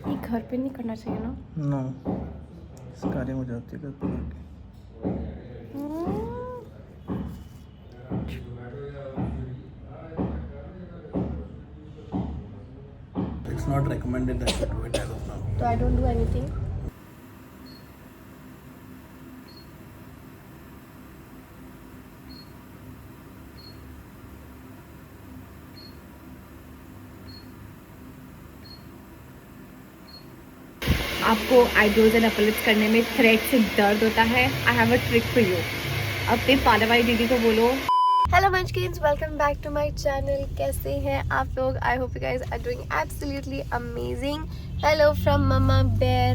ये घर पे नहीं करना चाहिए ना। नो स्कारिंग हो जाती है घर पे करके। It's not recommended that you do it as of now. तो आई डोंट डू एनीथिंग। आपको आईब्रोज एंड अपर लिप्स करने में थ्रेड से दर्द होता है, I have a trick for you. अपने पाले वाली दीदी को बोलो hello munchkins, welcome back to my channel. कैसे हैं आप लोग? I hope you guys are doing absolutely amazing. Hello from mama bear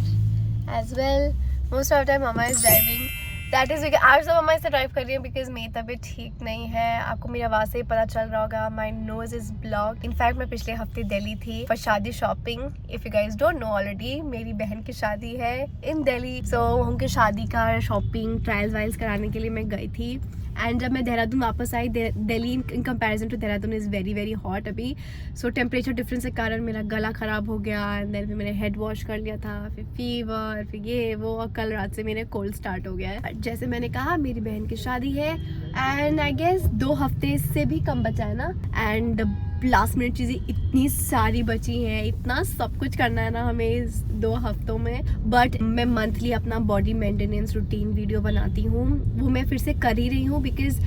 as well. Most of the time mama is driving, that is because आज तो मम्मा इसे drive कर रही है बिकॉज मेरी तबीयत ठीक नहीं है। आपको मेरी आवाज़ से ही पता चल रहा होगा, my nose is block. In fact मैं पिछले हफ्ते दिल्ली थी फॉर शादी shopping. If you guys don't know already, मेरी बहन की शादी है इन दिल्ली, सो उनकी शादी का शॉपिंग ट्रायल्स वायल्स कराने के लिए मैं गई थी। एंड जब मैं देहरादून वापस आई, Delhi in comparison to Dehradun is very very hot अभी। सो टेम्परेचर डिफरेंस के कारण मेरा गला ख़राब हो गया। एंड देन फिर मैंने हेड वॉश कर लिया था, फिर फीवर, फिर ये वो, और कल रात से मेरे कोल्ड स्टार्ट हो गया है। जैसे मैंने कहा, मेरी बहन की शादी है एंड आई गेस 2 हफ्ते से भी कम बचा है ना। एंड लास्ट मिनट चीज़ें इतनी सारी बची हैं, इतना सब कुछ करना है ना हमें इस 2 हफ्तों में। बट मैं मंथली अपना बॉडी मेंटेनेंस रूटीन वीडियो बनाती हूँ, वो मैं फिर से कर ही रही हूँ बिकॉज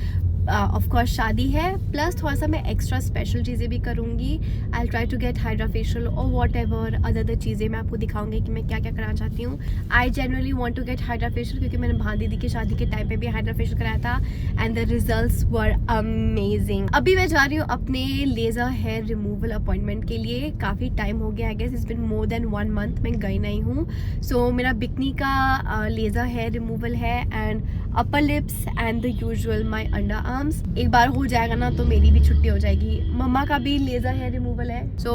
ऑफ कोर्स शादी है, प्लस थोड़ा सा मैं एक्स्ट्रा स्पेशल चीज़ें भी करूँगी। I try to get hydra facial और वॉट एवर अदर चीज़ें मैं आपको दिखाऊंगी कि मैं क्या क्या कराना चाहती हूँ। I generally want to get hydra facial क्योंकि मैंने भान दीदी की शादी के टाइम पे भी हाइड्रा फेशियल कराया था and the results were amazing. अभी मैं जा रही हूँ अपने लेज़र हेयर रिमूवल अपॉइंटमेंट के लिए। काफ़ी टाइम हो गया, I guess it's been more than 1 month मैं गई नहीं हूँ। सो मेरा बिकनी का लेज़र हेयर रिमूवल है and upper lips and the usual my underarms. एक बार हो जाएगा ना तो मेरी भी छुट्टी हो जाएगी। मम्मा का भी लेज़र हेयर रिमूवल है। सो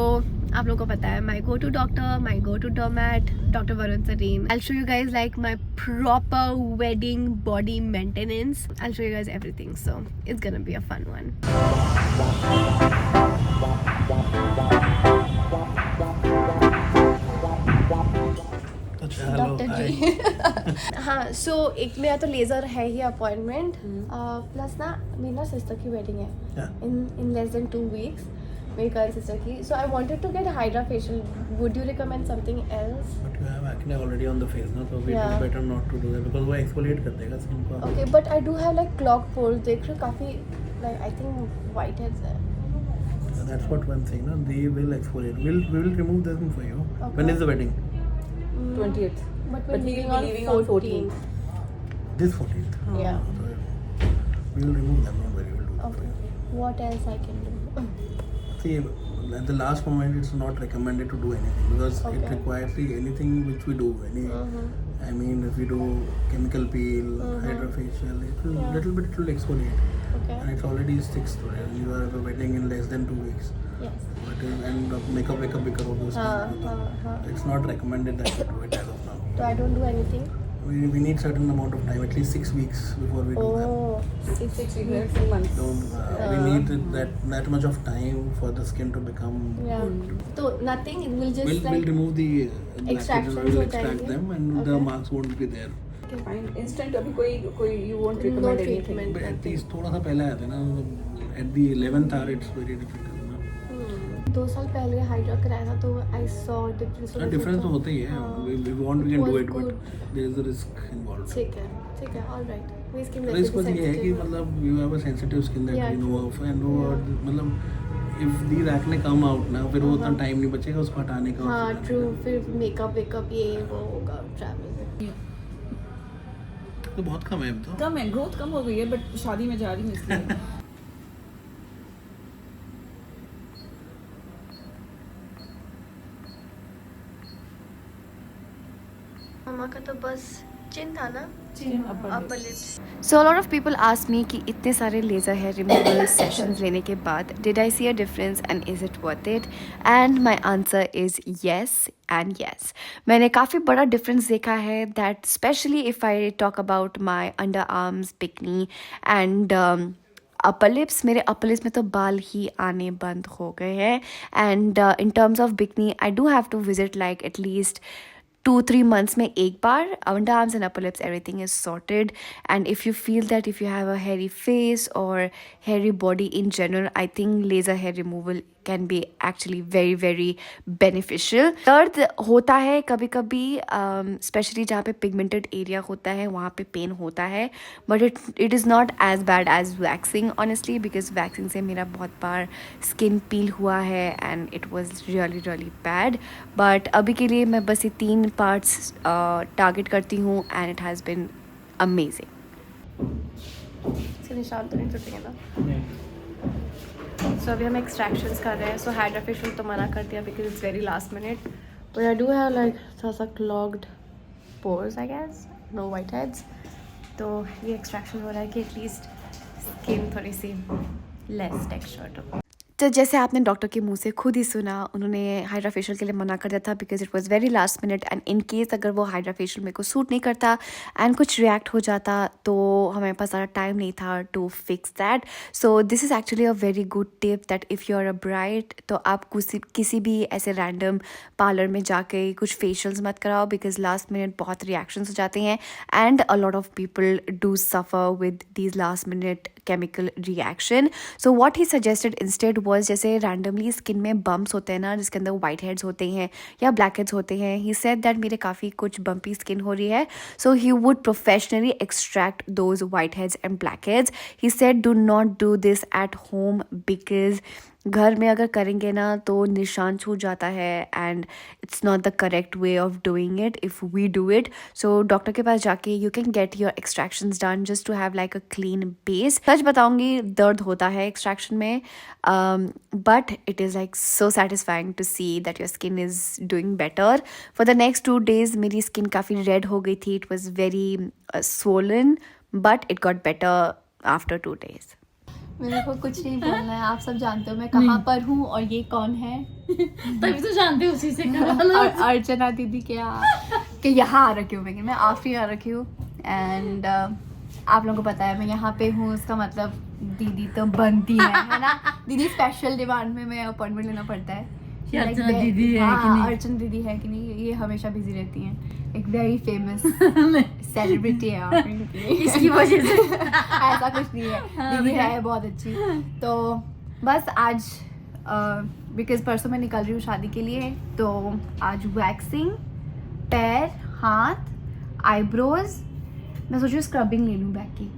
आप लोगों को पता है, my go to doctor, my go to dermat, doctor Varun Sareen. I show you guys like my proper wedding body maintenance. I show you guys everything, so it's gonna be a fun one. Doctor ji हाँ, so एक मेरा तो laser है ही appointment, plus ना मेरी ना sister की wedding है इन लेस देन 2 वीक्स, मेरी कज़न सिस्टर की। So I wanted to get hydra facial. Would you recommend something else? But you have acne already on the face, no? So it Yeah. is better not to do that because वो exfoliate कर देगा skin को। Okay, but I do have like clog pores, देख रहे हो काफ़ी, like I think white heads है। That's what I'm saying, no? They will exfoliate. We will remove them for you. Okay. When is the wedding? 20th. But But we're we leaving will be leaving on 14th. This 14th. Yeah. So we will remove them. Don't worry, we will do that for Okay. you. What else I can do? See, at the last moment, it's not recommended to do anything because it Okay. requires anything which we do. I mean, if we do chemical peel, hydrofacial, it will Yeah. little bit it will exfoliate, Okay. and it's already 6 today. And you are at a wedding in less than 2 weeks. Yes. But and makeup भी करोगे उसमें, हाँ. it's not recommended that you do it as of now. So I don't do anything? We need certain amount of time, at least 6 weeks before we do that. Oh, 6 weeks, 2 months. So we need that much of time for the skin to become yeah. good. So nothing, it will just We'll like remove the extractions we'll हो extract जाएंगे? them and the Okay. marks won't be there. Fine. Instant अभी कोई you won't No recommend anything. treatment. But at least थोड़ा सा पहले आते ना, at the 11th hour it's very difficult ना। 2 साल पहले हाइड्रा कराया था तो आई सॉ डिफरेंस। डिफरेंस तो होता ही है। we want we can do it but there is a risk involved. ठीक है, ऑल राइट। मेरी स्किन रिस्क बस ये है कि मतलब you have a sensitive skin that Yeah, we know true. of and मतलब if these acne come out ना, फिर वो उतना टाइम नहीं बचेगा उसको हटाने का। हाँ ट्रू, फिर मेकअप वेकअप ये वो होगा ट्रैवल। तो बहुत कम है अब तो। कम है, ग्रोथ कम हो गई है, बट शादी में जा रही हूँ इसलिए। मम्मा का तो बस चिन था ना, upper upper lips. So a lot of people ask me कि इतने सारे laser hair removal sessions लेने के बाद did I see a difference and is it worth it? And my answer is yes and yes. मैंने काफ़ी बड़ा difference देखा है, that especially if I talk about my underarms, bikini and upper lips, मेरे upper lips में तो बाल ही आने बंद हो गए हैं. And in terms of bikini I do have to visit like at least 2-3 months में एक बार. Under arms and upper lips everything is sorted, and if you feel that if you have a hairy face or hairy body in general, I think laser hair removal can be actually very very beneficial. दर्द होता है कभी कभी, specially जहाँ पे pigmented area होता है वहाँ पे पेन होता है, but it is not as bad as waxing honestly, because waxing से मेरा बहुत बार स्किन पील हुआ है and it was really really bad. But अभी के लिए मैं बस ये 3 पार्ट्स टारगेट करती हूँ and it has been amazing. निशान तो नहीं छुटेंगे ना. सो अभी हम एक्सट्रैक्शंस कर रहे हैं. सो हाइड्रा फेशियल तो मना कर दिया because it's very last minute, but I do have like थोड़ा सा clogged pores I guess, no whiteheads. तो ये एक्सट्रैक्शन हो रहा है कि एटलीस्ट स्किन थोड़ी सी लेस टेक्सचर्ड हो. तो जैसे आपने डॉक्टर के मुंह से खुद ही सुना, उन्होंने हाइड्रा फेशियल के लिए मना कर दिया था because it was very last minute, and in case अगर वो हाइड्रा फेशियल मेरे को सूट नहीं करता एंड कुछ रिएक्ट हो जाता तो हमारे पास ज़्यादा टाइम नहीं था to fix that. So this is actually a very good tip that if you are a bride तो आप किसी भी ऐसे रैंडम पार्लर में जाके कुछ फेशियल्स मत कराओ, बिकॉज लास्ट मिनट बहुत रिएक्शंस हो जाते हैं and a lot of people do suffer with these last minute chemical reaction. So what he suggested instead was, जैसे रैंडमली स्किन में बम्प्स होते हैं ना जिसके अंदर वाइट हेड्स होते हैं या ब्लैक हेड्स होते हैं, ही सेड दैट मेरे काफ़ी कुछ बम्पी स्किन हो रही है, so he would professionally extract those white heads and black heads. He said do not do this at home because घर में अगर करेंगे ना तो निशान छूट जाता है and it's not the correct way of doing it if we do it. So doctor के पास जाके you can get your extractions done just to have like a clean base. सच बताऊंगी दर्द होता है एक्सट्रैक्शन में, but it is like so satisfying to see that your skin is doing better. For the next 2 days मेरी skin काफ़ी red हो गई थी, it was very swollen, but it got better after 2 days. मेरे को कुछ नहीं बोलना है, आप सब जानते हो मैं कहाँ पर हूँ और ये कौन है. तभी तो जानते हो, उसी से करा. और अर्चना दीदी के यहाँ आ रखी हूँ मैं आफरी आ रखी हूँ. एंड आप लोगों को पता है मैं यहाँ पे हूँ, उसका मतलब दीदी तो बनती है ना. दीदी स्पेशल डिमांड में मैं अपॉइंटमेंट लेना पड़ता है. अर्चना दीदी है कि नहीं? अर्चना दीदी है कि नहीं, ये हमेशा बिजी रहती हैं. एक वेरी फेमस सेलिब्रिटी है आप इसकी वजह से. ऐसा कुछ नहीं है, दीदी है बहुत अच्छी. तो बस आज बिकॉज परसों मैं निकल रही हूँ शादी के लिए, तो आज वैक्सिंग, पैर, हाथ, आईब्रोज, मैं सोच रही हूँ स्क्रबिंग ले लूँ बैक की,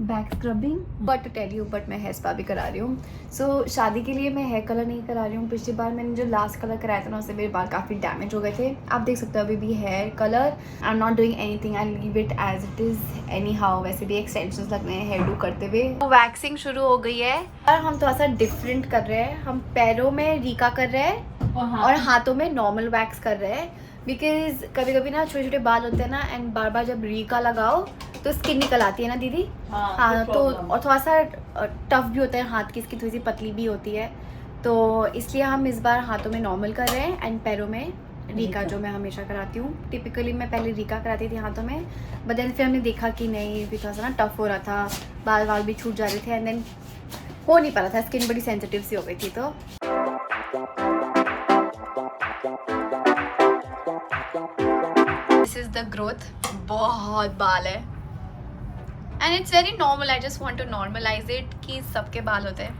back scrubbing. But tell you but मैं हेयर स्पा भी करा रही हूँ. सो शादी के लिए मैं हेयर कलर नहीं करा रही हूँ. पिछली बार मैंने जो लास्ट कलर कराया था ना उससे मेरे बाल काफ़ी डैमेज हो गए थे. आप देख सकते हो अभी भी hair colour I am not doing anything, I leave it as it is anyhow. वैसे भी एक्सटेंशंस लग रहे हैं हेयर डू करते हुए. वैक्सिंग शुरू हो गई है और हम थोड़ा सा डिफरेंट कर रहे हैं. हम पैरों में रीका कर रहे हैं और हाथों में नॉर्मल वैक्स कर रहे हैं, बिकॉज कभी कभी ना छोटे छोटे बाल होते हैं ना एंड बार बार जब रीका लगाओ तो स्किन निकल आती है ना दीदी. हाँ तो और थोड़ा सा टफ भी होता है हाथ की, स्किन थोड़ी सी पतली भी होती है, तो इसलिए हम इस बार हाथों में नॉर्मल कर रहे हैं एंड पैरों में रीका जो मैं हमेशा कराती हूँ. टिपिकली मैं पहले रीका कराती थी हाथों में, बट देन फिर हमने देखा कि नहीं भी थोड़ा सा ना टफ हो रहा था, बाल भी छूट जा रहे थे एंड देन हो नहीं पा रहा था, स्किन बड़ी सेंसिटिव सी हो गई थी. तो दिस इज द ग्रोथ. बहुत बाल है and it's very normal. I just want to normalise it कि सबके बाल होते हैं,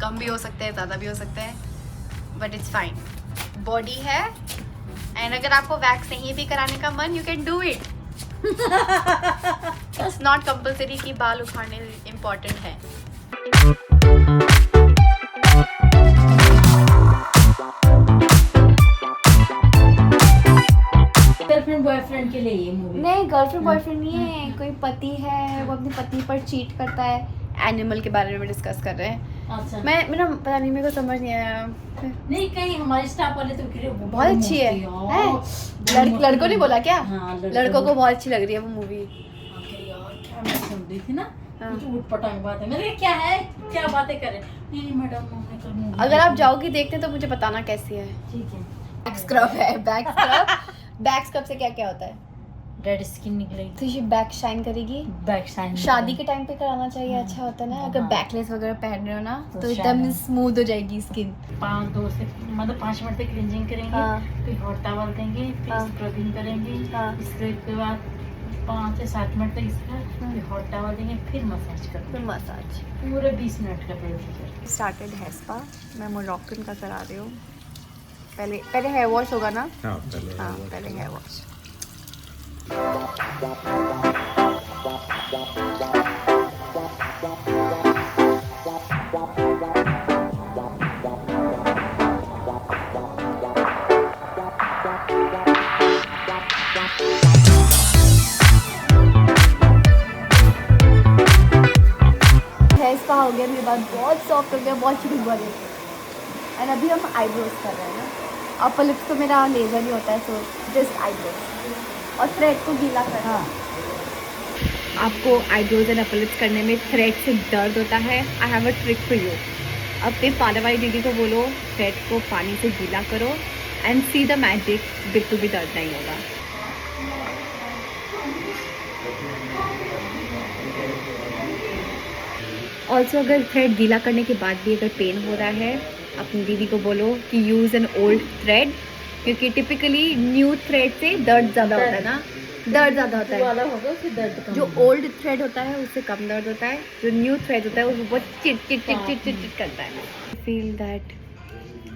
कम भी हो सकते हैं, ज़्यादा भी हो सकते हैं, बट इट्स फाइन. बॉडी है एंड अगर आपको वैक्स नहीं भी कराने का मन, you can do it. It's not compulsory कि बाल उखाड़ने इम्पॉर्टेंट है. गर्लफ्रेंड बॉयफ्रेंड के लिए ये मूवी नहीं, गर्लफ्रेंड बॉयफ्रेंड नहीं है. कोई पति है वो अपनी पत्नी पर चीट करता है. एनिमल के बारे में डिस्कस कर रहे हैं. अच्छा. मेरा पता नहीं, मेरे को समझ नहीं आया. नहीं कहीं हमारे स्टाफ वाले तो कह रहे हैं बहुत अच्छी है. लड़कों ने बोला क्या? हाँ, लड़कों को बहुत अच्छी लग रही है वो मूवी. यार क्या मैं सुन रही थी ना, हाँ. कुछ उटपटांग बात है. मैंने कहा क्या है, क्या बातें कर रहे हैं. नहीं मैडम हमने कल मूवी अगर आप जाओगी देखते तो मुझे बताना कैसी है. ठीक है. बैक स्क्रब है. Back scrub. बैक स्क्रब से क्या क्या होता है? डेड स्किन निकलेगी, तो ये बैक शाइन करेगी। बैक साइन शादी के टाइम पे कराना चाहिए, हाँ। अच्छा होता है ना, अगर हाँ। बैकलेस वगैरह पहन रहे हो ना तो तो shine एकदम है। स्मूथ हो जाएगी स्किन। 5 मिनट तक क्लींजिंग करेंगे, हाँ। फिर हॉट टॉवल देंगे, फिर हाँ। स्क्रबिंग करेंगे, हाँ। इसके बाद 5 से 7 मिनट तक इसका फिर हॉट टॉवल देंगे, फिर मसाज करेंगे, फिर मसाज। पूरे 20 मिनट का प्रोसीजर। स्टार्टेड हेयर स्पा, मैं मोरक्कन का करा रही हूँ। पहले हेयर वॉश होगा ना? हाँ, पहले हेयर वॉश। हेयर स्पा हो गया, मेरे बाल बहुत सॉफ्ट हो गया, बहुत चिकन बने। एंड अभी हम आईब्रोज कर रहे हैं ना। अपर लिप्स तो मेरा लेज़र ही होता है, सो जस्ट आईब्रोज और थ्रेड को गीला करना। आपको आईब्रोज एंड अपर लिप्स करने में थ्रेड से दर्द होता है। I have a trick for you. अपने पार्लर वाली दीदी को बोलो थ्रेड को पानी से गीला करो एंड सी द मैजिक, बिल्कुल भी दर्द नहीं होगा। ऑल्सो अगर थ्रेड गीला करने के बाद भी अगर पेन हो रहा है, अपनी दीदी को बोलो कि यूज़ एन ओल्ड थ्रेड, क्योंकि टिपिकली न्यू थ्रेड से दर्द ज़्यादा होता है ना, दर्द ज़्यादा होता है। वाला होगा फिर दर्द कम जो होगा। ओल्ड थ्रेड होता है उससे कम दर्द होता है, जो न्यू थ्रेड होता है वो बहुत चिट चिट चिट चिट चिट चिट करता है। फील दैट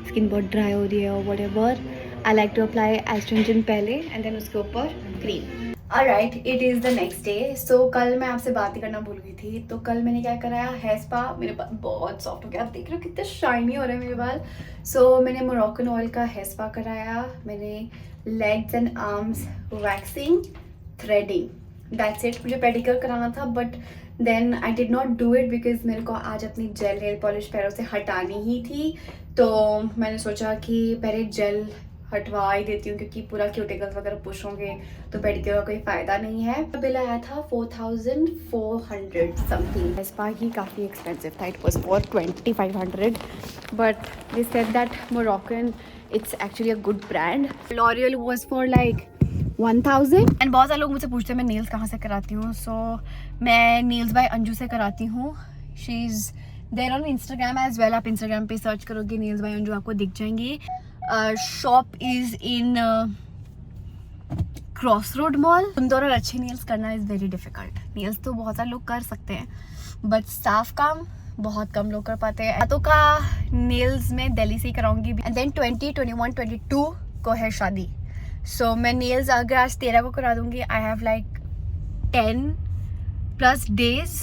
स्किन बहुत ड्राई हो रही है और whatever, I like to apply astringent पहले एंड देन उसके ऊपर cream. Alright, it is the next day. So कल मैं आपसे बात ही करना भूल गई थी, तो कल मैंने क्या कराया, हेयर स्पा। मेरे बाल बहुत सॉफ्ट हो गया, आप देख रहे हो कितने शाइनी हो रहे हैं मेरे बाल। सो मैंने मोरक्कन ऑयल का हेयर स्पा कराया, मैंने legs and arms waxing, threading, that's it. मुझे पेडिक्योर कराना था but then I did not do it because मेरे को आज अपनी जेल नेल पॉलिश पैरों से हटानी ही थी। तो मैंने सोचा कि पहले जेल हटवा ही देती हूँ, क्योंकि पूरा क्यूटिकल्स वगैरह पुश होंगे तो पेडिक्योर का कोई फ़ायदा नहीं है। बिल आया था 4400 समथिंग। स्पा ही काफ़ी एक्सपेंसिव था, it was for 2500, but they said that Moroccan it's actually a good brand. L'Oréal was for like 1000। And बहुत सारे लोग मुझसे पूछते हैं मैं नेल्स कहाँ से कराती हूँ। सो मैं नेल्स बाय अंजू से कराती हूँ। She is there on Instagram as well. आप इंस्टाग्राम पे सर्च करोगे नेल्स बाय अंजू, आपको दिख जाएंगी। Shop is in cross road mall. सुंदर और अच्छे नेल्स करना इज़ वेरी डिफिकल्ट। नेल्स तो बहुत सारे लोग कर सकते हैं बट साफ काम बहुत कम लोग कर पाते हैं। हाथों का नेल्स में दिल्ली से ही कराऊंगी। एंड देन 20, 21, 22 को है शादी। सो मैं नेल्स अगर आज 13 को करा दूंगी, आई हैव लाइक 10+ days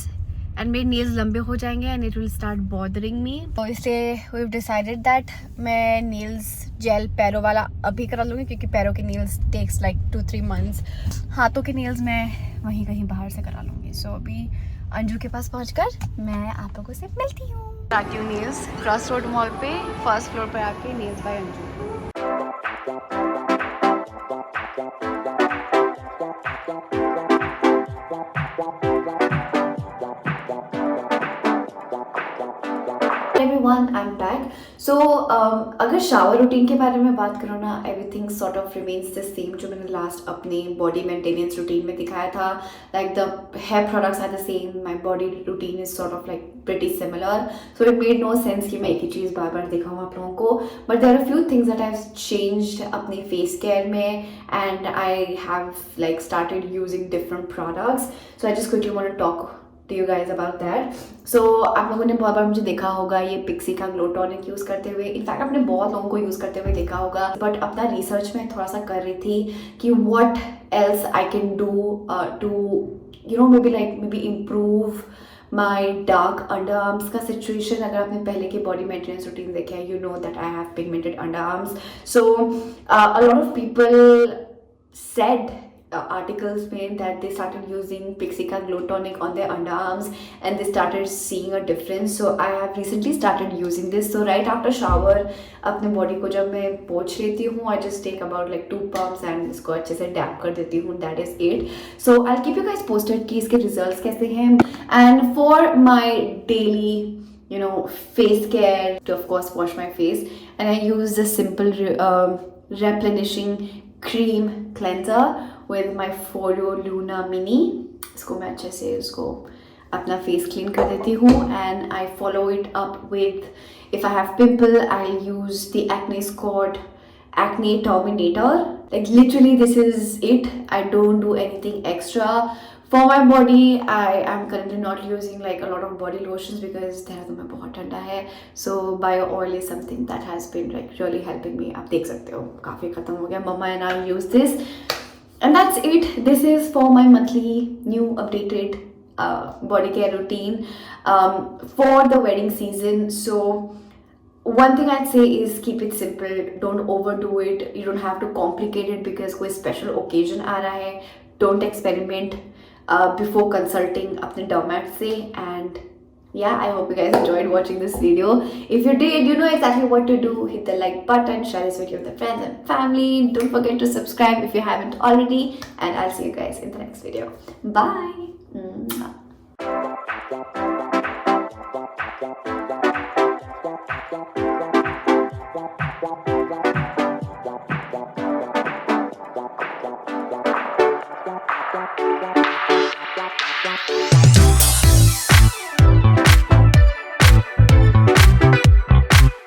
एंड मेरे नेल्स लंबे हो जाएंगे and it will start bothering me. तो इसलिए वी हैव डिसाइडेड दैट मैं नेल्स जेल पैरों वाला अभी करा लूँगी, क्योंकि पैरों के नेल्स टेक्स लाइक 2-3 months। हाथों के नेल्स मैं वहीं कहीं बाहर से करा लूँगी। सो अभी अंजू के पास पहुँचकर मैं आप लोगों से मिलती हूँ। आती हूँ नेल्स क्रॉस रोड मॉल पे, फर्स्ट फ्लोर पर आके nails by Anju. Everyone, I'm back. So अगर शावर रूटीन के बारे में बात करो ना, everything sort of remains the same जो मैंने लास्ट अपने बॉडी मेंटेनेंस रूटीन में दिखाया था। Like the hair products are the same, my body routine is sort of like pretty similar. So it made no sense कि मैं एक ही चीज़ बार बार दिखाऊँ आप लोगों को। But there are few things that I have changed अपने फेस केयर में and I have like started using different products. So I just quickly want to talk to you guys about that. So आप लोगों ने बहुत बार मुझे देखा होगा ये पिक्सी का ग्लो टॉनिक यूज़ करते हुए। इनफैक्ट आपने बहुत लोगों को यूज़ करते हुए देखा होगा। बट अपना रिसर्च में थोड़ा सा कर रही थी कि what else I can do to you know maybe improve my dark underarms का situation। अगर आपने पहले के बॉडी मेंटेनेंस रूटीन देखे हैं, you know that I have pigmented underarms. So a lot of people said articles में that they started using Pixika Glow Tonic on their underarms and they started seeing a difference. So I have recently started using this. So right after shower अपने body को जब मैं पोंछ लेती हूँ, I just take about like 2 pumps and इसको अच्छे से डैप कर देती हूँ. That is it. So I'll keep you guys posted कि इसके results कैसे हैं. And for my daily face care, to of course wash my face, and I use the simple replenishing cream cleanser with my Foreo Luna Mini. इसको मैं अच्छे से उसको अपना फेस क्लीन कर देती हूँ, and I follow it up with, if I have pimple, I'll use the Acne Squad Acne Terminator. Like literally this is it. I don't do anything extra. For my body, I am currently not using like a lot of body lotions because Dehradun में बहुत ठंडा है. So bio oil is something that has been like really helping me. आप देख सकते हो काफ़ी ख़त्म हो गया. Mama and I use this, and that's it. This is for my monthly new updated body care routine for the wedding season. So one thing I'd say is keep it simple. Don't overdo it. You don't have to complicate it because कोई special occasion आ रहा है. Don't experiment before consulting अपने dermat से. And yeah, I hope you guys enjoyed watching this video. If you did, you know exactly what to do. Hit the like button, share this video with your friends and family. Don't forget to subscribe if you haven't already, and I'll see you guys in the next video. Bye. Mwah. Yeah.